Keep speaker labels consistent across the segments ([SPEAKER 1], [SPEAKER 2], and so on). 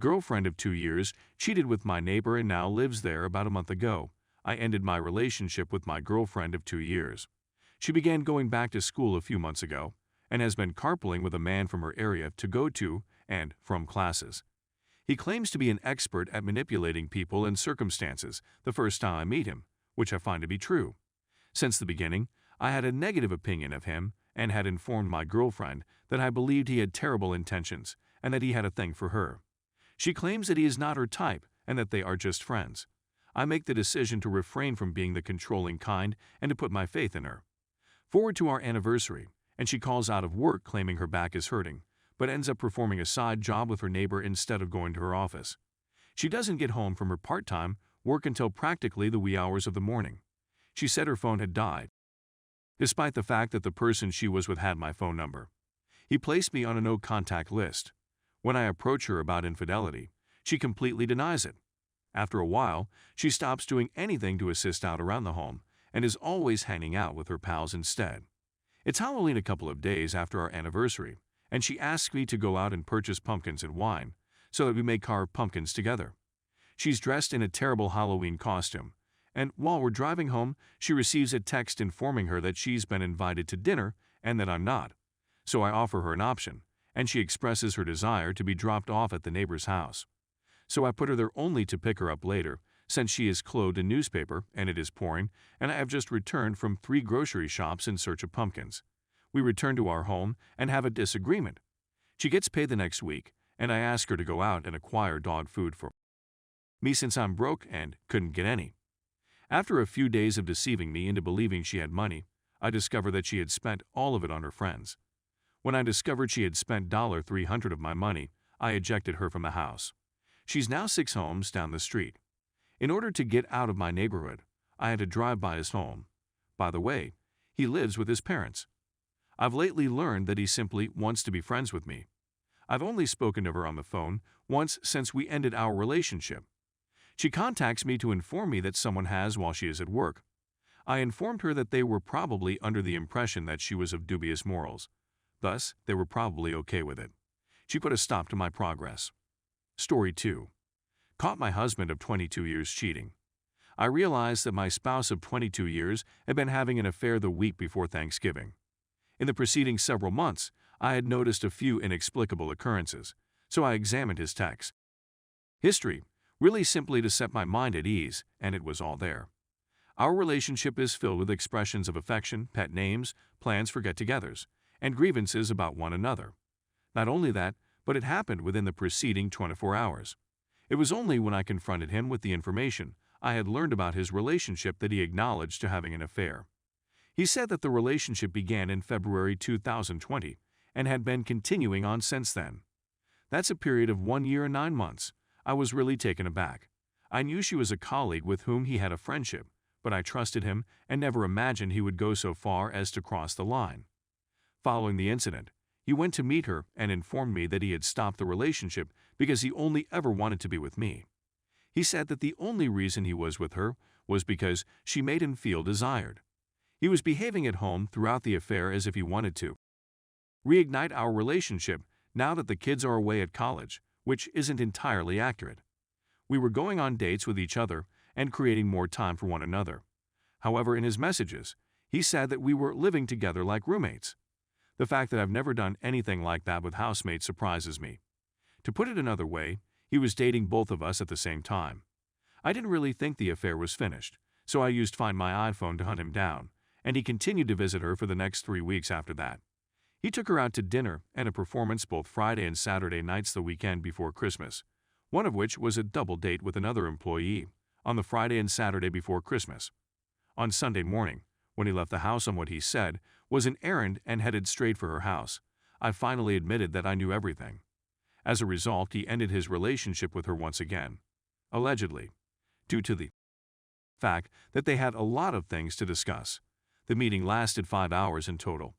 [SPEAKER 1] Girlfriend of 2 years, cheated with my neighbor and now lives there. About a month ago, I ended my relationship with my girlfriend of 2 years. She began going back to school a few months ago and has been carpooling with a man from her area to go to and from classes. He claims to be an expert at manipulating people and circumstances the first time I meet him, which I find to be true. Since the beginning, I had a negative opinion of him and had informed my girlfriend that I believed he had terrible intentions and that he had a thing for her. She claims that he is not her type and that they are just friends. I make the decision to refrain from being the controlling kind and to put my faith in her. Forward to our anniversary, and she calls out of work claiming her back is hurting, but ends up performing a side job with her neighbor instead of going to her office. She doesn't get home from her part-time work until practically the wee hours of the morning. She said her phone had died, despite the fact that the person she was with had my phone number. He placed me on a no-contact list. When I approach her about infidelity, she completely denies it. After a while, she stops doing anything to assist out around the home and is always hanging out with her pals instead. It's Halloween a couple of days after our anniversary, and she asks me to go out and purchase pumpkins and wine so that we may carve pumpkins together. She's dressed in a terrible Halloween costume, and while we're driving home, she receives a text informing her that she's been invited to dinner and that I'm not. So I offer her an option, and she expresses her desire to be dropped off at the neighbor's house. So I put her there only to pick her up later, since she is clothed in newspaper and it is pouring, and I have just returned from 3 grocery shops in search of pumpkins. We return to our home and have a disagreement. She gets paid the next week, and I ask her to go out and acquire dog food for me since I'm broke and couldn't get any. After a few days of deceiving me into believing she had money, I discovered that she had spent all of it on her friends. When I discovered she had spent $300 of my money, I ejected her from the house. She's now 6 homes down the street. In order to get out of my neighborhood, I had to drive by his home. By the way, he lives with his parents. I've lately learned that he simply wants to be friends with me. I've only spoken to her on the phone once since we ended our relationship. She contacts me to inform me that someone has while she is at work. I informed her that they were probably under the impression that she was of dubious morals. Thus, they were probably okay with it. She put a stop to my progress. Story 2. Caught my husband of 22 years cheating. I realized that my spouse of 22 years had been having an affair the week before Thanksgiving. In the preceding several months, I had noticed a few inexplicable occurrences, so I examined his text history, really simply to set my mind at ease, and it was all there. Our relationship is filled with expressions of affection, pet names, plans for get-togethers, and grievances about one another. Not only that, but it happened within the preceding 24 hours. It was only when I confronted him with the information I had learned about his relationship that he acknowledged to having an affair. He said that the relationship began in February 2020 and had been continuing on since then. That's a period of 1 year and 9 months. I was really taken aback. I knew she was a colleague with whom he had a friendship, but I trusted him and never imagined he would go so far as to cross the line. Following the incident, he went to meet her and informed me that he had stopped the relationship because he only ever wanted to be with me. He said that the only reason he was with her was because she made him feel desired. He was behaving at home throughout the affair as if he wanted to reignite our relationship now that the kids are away at college, which isn't entirely accurate. We were going on dates with each other and creating more time for one another. However, in his messages, he said that we were living together like roommates. The fact that I've never done anything like that with housemates surprises me. To put it another way, he was dating both of us at the same time. I didn't really think the affair was finished, so I used Find My iPhone to hunt him down, and he continued to visit her for the next 3 weeks after that. He took her out to dinner and a performance both Friday and Saturday nights the weekend before Christmas, one of which was a double date with another employee on the Friday and Saturday before Christmas. On Sunday morning, when he left the house on what he said was an errand and headed straight for her house, I finally admitted that I knew everything. As a result, he ended his relationship with her once again, allegedly, due to the fact that they had a lot of things to discuss. The meeting lasted 5 hours in total,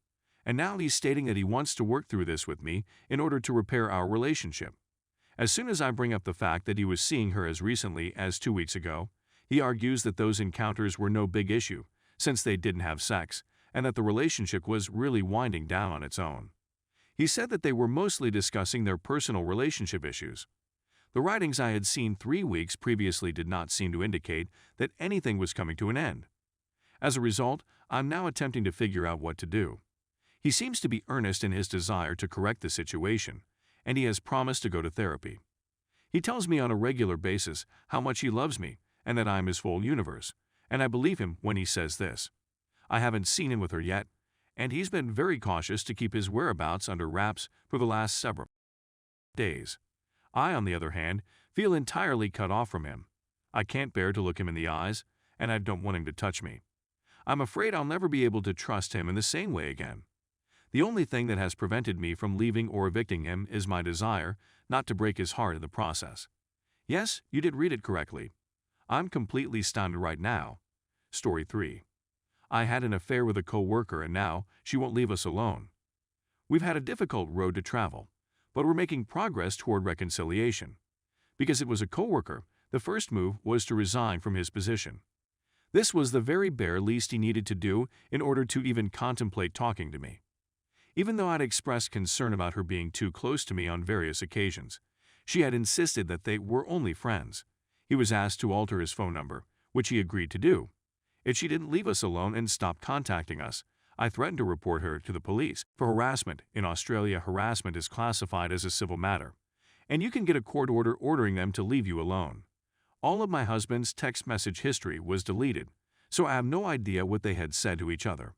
[SPEAKER 1] and now he's stating that he wants to work through this with me in order to repair our relationship. As soon as I bring up the fact that he was seeing her as recently as 2 weeks ago, he argues that those encounters were no big issue since they didn't have sex and that the relationship was really winding down on its own. He said that they were mostly discussing their personal relationship issues. The writings I had seen 3 weeks previously did not seem to indicate that anything was coming to an end. As a result, I'm now attempting to figure out what to do. He seems to be earnest in his desire to correct the situation, and he has promised to go to therapy. He tells me on a regular basis how much he loves me and that I am his full universe, and I believe him when he says this. I haven't seen him with her yet, and he's been very cautious to keep his whereabouts under wraps for the last several days. I, on the other hand, feel entirely cut off from him. I can't bear to look him in the eyes, and I don't want him to touch me. I'm afraid I'll never be able to trust him in the same way again. The only thing that has prevented me from leaving or evicting him is my desire not to break his heart in the process. Yes, you did read it correctly. I'm completely stunned right now. Story 3. I had an affair with a co-worker and now she won't leave us alone. We've had a difficult road to travel, but we're making progress toward reconciliation. Because it was a co-worker, the first move was to resign from his position. This was the very bare least he needed to do in order to even contemplate talking to me. Even though I'd expressed concern about her being too close to me on various occasions, she had insisted that they were only friends. He was asked to alter his phone number, which he agreed to do. If she didn't leave us alone and stop contacting us, I threatened to report her to the police for harassment. In Australia, harassment is classified as a civil matter, and you can get a court order ordering them to leave you alone. All of my husband's text message history was deleted, so I have no idea what they had said to each other.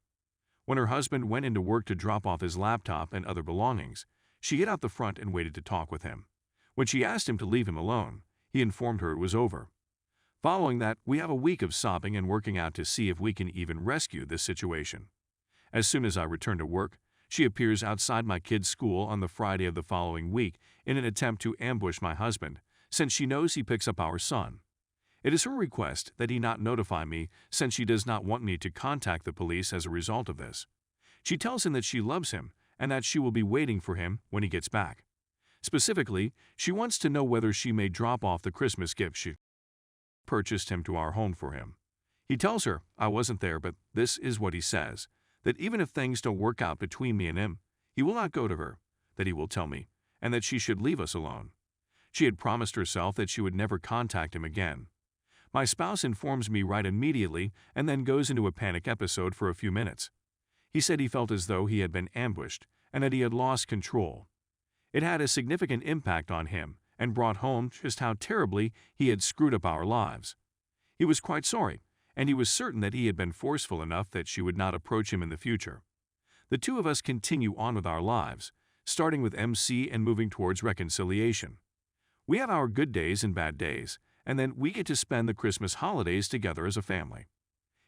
[SPEAKER 1] When her husband went into work to drop off his laptop and other belongings, she hid out the front and waited to talk with him. When she asked him to leave him alone, he informed her it was over. Following that, we have a week of sobbing and working out to see if we can even rescue this situation. As soon as I return to work, she appears outside my kid's school on the Friday of the following week in an attempt to ambush my husband, since she knows he picks up our son. It is her request that he not notify me since she does not want me to contact the police as a result of this. She tells him that she loves him and that she will be waiting for him when he gets back. Specifically, she wants to know whether she may drop off the Christmas gift she purchased him to our home for him. He tells her I wasn't there, but this is what he says, that even if things don't work out between me and him, he will not go to her, that he will tell me, and that she should leave us alone. She had promised herself that she would never contact him again. My spouse informs me right immediately and then goes into a panic episode for a few minutes. He said he felt as though he had been ambushed and that he had lost control. It had a significant impact on him and brought home just how terribly he had screwed up our lives. He was quite sorry, and he was certain that he had been forceful enough that she would not approach him in the future. The two of us continue on with our lives, starting with MC and moving towards reconciliation. We have our good days and bad days, and then we get to spend the Christmas holidays together as a family.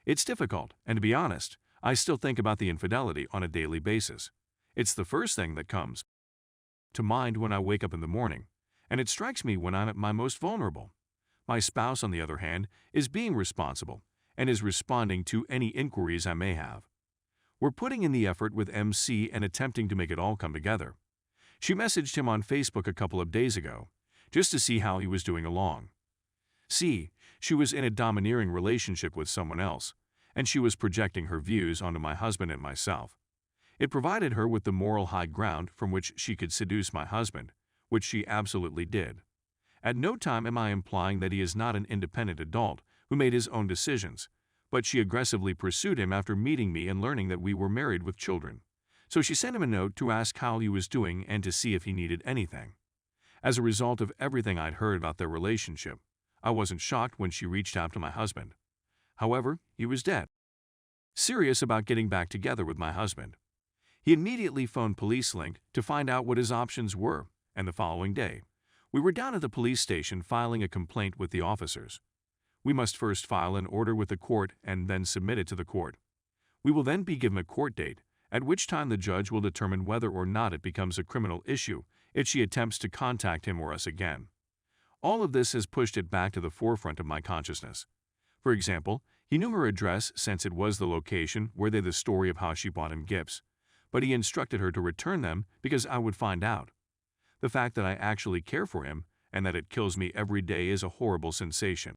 [SPEAKER 1] It's difficult, and to be honest, I still think about the infidelity on a daily basis. It's the first thing that comes to mind when I wake up in the morning, and it strikes me when I'm at my most vulnerable. My spouse, on the other hand, is being responsible and is responding to any inquiries I may have. We're putting in the effort with MC and attempting to make it all come together. She messaged him on Facebook a couple of days ago, just to see how he was doing along. See, she was in a domineering relationship with someone else, and she was projecting her views onto my husband and myself. It provided her with the moral high ground from which she could seduce my husband, which she absolutely did. At no time am I implying that he is not an independent adult who made his own decisions, but she aggressively pursued him after meeting me and learning that we were married with children. So she sent him a note to ask how he was doing and to see if he needed anything. As a result of everything I'd heard about their relationship, I wasn't shocked when she reached out to my husband. However, he was dead serious about getting back together with my husband. He immediately phoned Police Link to find out what his options were, and the following day, we were down at the police station filing a complaint with the officers. We must first file an order with the court and then submit it to the court. We will then be given a court date, at which time the judge will determine whether or not it becomes a criminal issue if she attempts to contact him or us again. All of this has pushed it back to the forefront of my consciousness. For example, he knew her address since it was the location where they the story of how she bought him gifts, but he instructed her to return them because I would find out. The fact that I actually care for him and that it kills me every day is a horrible sensation.